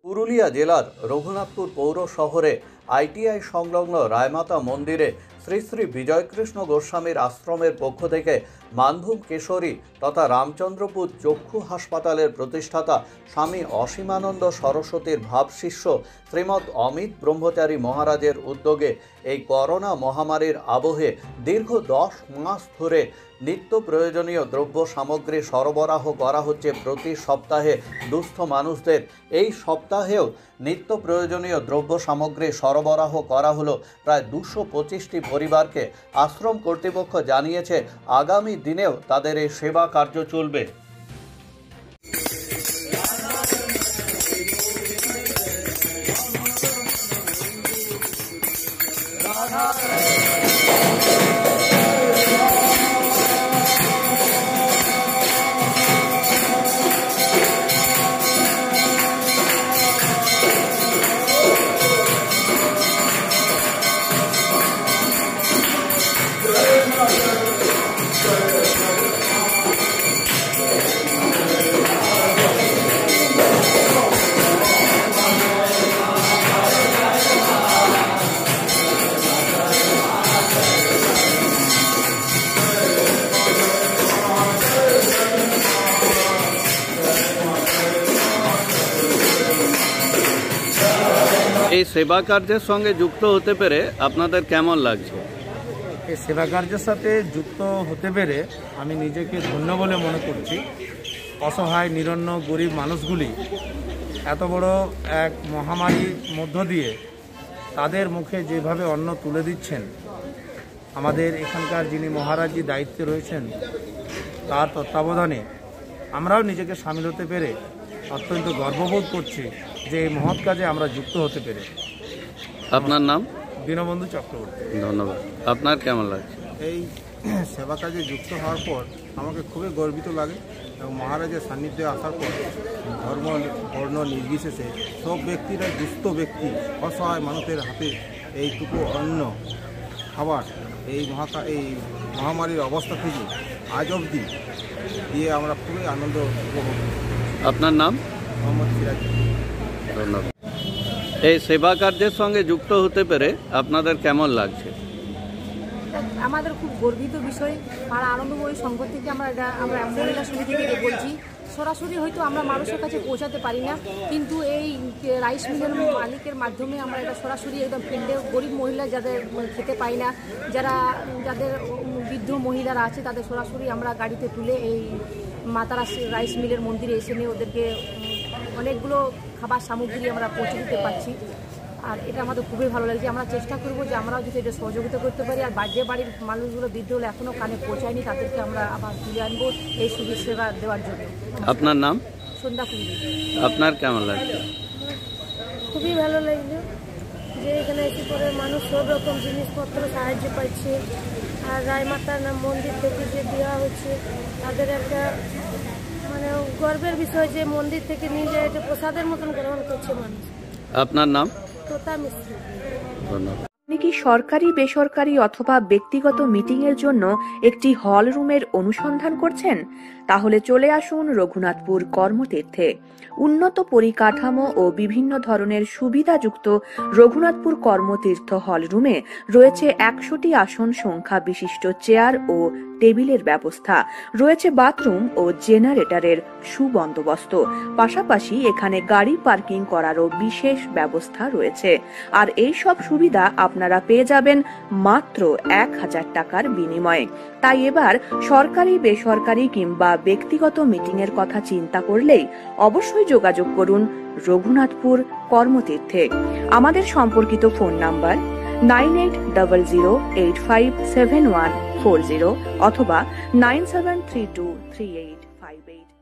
পুরুলিয়া জেলার রঘুনাথপুর পৌর শহরে আইটিআই সংলগ্ন রায়মাতা মন্দিরে শ্রী শ্রী বিজয়কৃষ্ণ গোস্বামীর আশ্রমের পক্ষ থেকে মানভূম কেশরী তথা রামচন্দ্রপুর চক্ষু হাসপাতালের প্রতিষ্ঠাতা স্বামী অসীমানন্দ সরস্বতীর ভাবশিষ্য শ্রীমৎ অমিত ব্রহ্মচারী মহারাজের উদ্যোগে এই করোনা মহামারীর আবহে দীর্ঘ 10 মাস ধরে নিত্য প্রয়োজনীয় দ্রব্য সামগ্রী সরবরাহ করা হচ্ছে প্রতি সপ্তাহে দুস্থ মানুষদের। এই সপ্তাহেও নিত্য প্রয়োজনীয় দ্রব্য সামগ্রী সরবরাহ করা হলো প্রায় 225টি পরিবারকে। আশ্রম কর্তৃপক্ষ জানিয়েছে আগামী দিনেও তাদের এই সেবা কার্য চলবে। এই সেবা কার্যের সঙ্গে যুক্ত হতে পেরে আপনাদের কেমন লাগছে? এই সেবা কার্যের সাথে যুক্ত হতে পেরে আমি নিজেকে ধন্য বলে মনে করছি। অসহায় নিরন্ন গরিব মানুষগুলি এত বড় এক মহামারীর মধ্য দিয়ে তাদের মুখে যেভাবে অন্ন তুলে দিচ্ছেন, আমাদের এখানকার যিনি মহারাজজি দায়িত্বে রয়েছেন তার তত্ত্বাবধানে আমরাও নিজেকে সামিল হতে পেরে অত্যন্ত গর্ববোধ করছি যে এই মহৎ কাজে আমরা যুক্ত হতে পেরে। আপনার নাম? দীনবন্ধু চক্রবর্তী। ধন্যবাদ। আপনার কেমন লাগছে? এই সেবা কাজে যুক্ত হওয়ার পর আমাকে খুবই গর্বিত লাগে এবং মহারাজের সান্নিধ্যে আসার পর ধর্ম বর্ণ নির্বিশেষে সব ব্যক্তিরা, দুস্থ ব্যক্তি, অসহায় মানুষের হাতে এইটুকু অন্ন খাবার এই মহামারীর অবস্থা থেকে আজ অবধি দিয়ে আমরা খুবই আনন্দ উপভোগ করি। আপনার নাম? মোহাম্মদ সিরাজ। ধন্যবাদ। এই সেবা কার্যের সঙ্গে যুক্ত হতে পেরে আপনাদের কেমন লাগছে? আমাদের খুব গর্বিত বিষয়। পাড়া আনন্দময়ী সংঘ থেকে আমরা মহিলা সমিতি থেকে বলছি, সরাসরি হয়তো আমরা মানুষের কাছে পৌঁছাতে পারি না, কিন্তু এই রাইস মিলের মালিকের মাধ্যমে আমরা এটা সরাসরি একদম ফিল্ডে গরিব মহিলা যাদের খেতে পাই না, যাদের বৃদ্ধ মহিলারা আছে তাদের সরাসরি আমরা গাড়িতে তুলে এই মাতারা রাইস মিলের মন্দিরে এসে নিয়ে ওদেরকে অনেকগুলো খাবার সামগ্রী আমরা পৌঁছে দিতে পারছি। আর এটা আমাদের খুবই ভালো লাগছে। আমরা চেষ্টা করব যে আমরাও যদি এটা সহযোগিতা করতে পারি। আর বাড়ির মানুষগুলো বৃদ্ধ হলে এখনও কানে পৌঁছায়নি, তাদেরকে আমরা আবার তুলে আনবো এই সুযোগ সেবা দেওয়ার জন্য। আপনার নাম? সন্ধ্যা কুণ্ডু। আপনার কেমন লাগছে? খুবই ভালো লাগলো যে এখানে এসে পরে মানুষ সব রকম জিনিসপত্র সাহায্য পাচ্ছে। আর রায়মাতার মন্দির থেকে যে দেওয়া হচ্ছে তাদের একটা মানে গর্বের বিষয় যে মন্দির থেকে নিয়ে যায় এটা প্রসাদের মতন গ্রহণ করছে মানুষ। আপনার নাম? তোতা মিশ্র। ধন্যবাদ। আপনি কি সরকারি, বেসরকারি অথবা ব্যক্তিগত মিটিং এর জন্য একটি হল রুমের অনুসন্ধান করছেন? তাহলে চলে আসুন রঘুনাথপুর কর্মতীর্থে। উন্নত পরিকাঠামো ও বিভিন্ন ধরনের সুবিধাযুক্ত রঘুনাথপুর কর্মতীর্থ হল রুমে রয়েছে 100টি আসন সংখ্যা বিশিষ্ট চেয়ার ও টেবিলের ব্যবস্থা, রয়েছে বাথরুম ও জেনারেটরের সুবন্দোবস্ত। পাশাপাশি এখানে গাড়ি পার্কিং করারও বিশেষ ব্যবস্থা রয়েছে। আর এই সব সুবিধা আপনারা পেয়ে যাবেন মাত্র 1000 টাকার বিনিময়ে। তাই এবার সরকারি, বেসরকারি কিংবা ব্যক্তিগত মিটিং এর কথা চিন্তা করলেই অবশ্যই যোগাযোগ করুন রঘুনাথপুর কর্মতীর্থে। আমাদের সম্পর্কিত ফোন নাম্বার 9800857140 অথবা 97323858।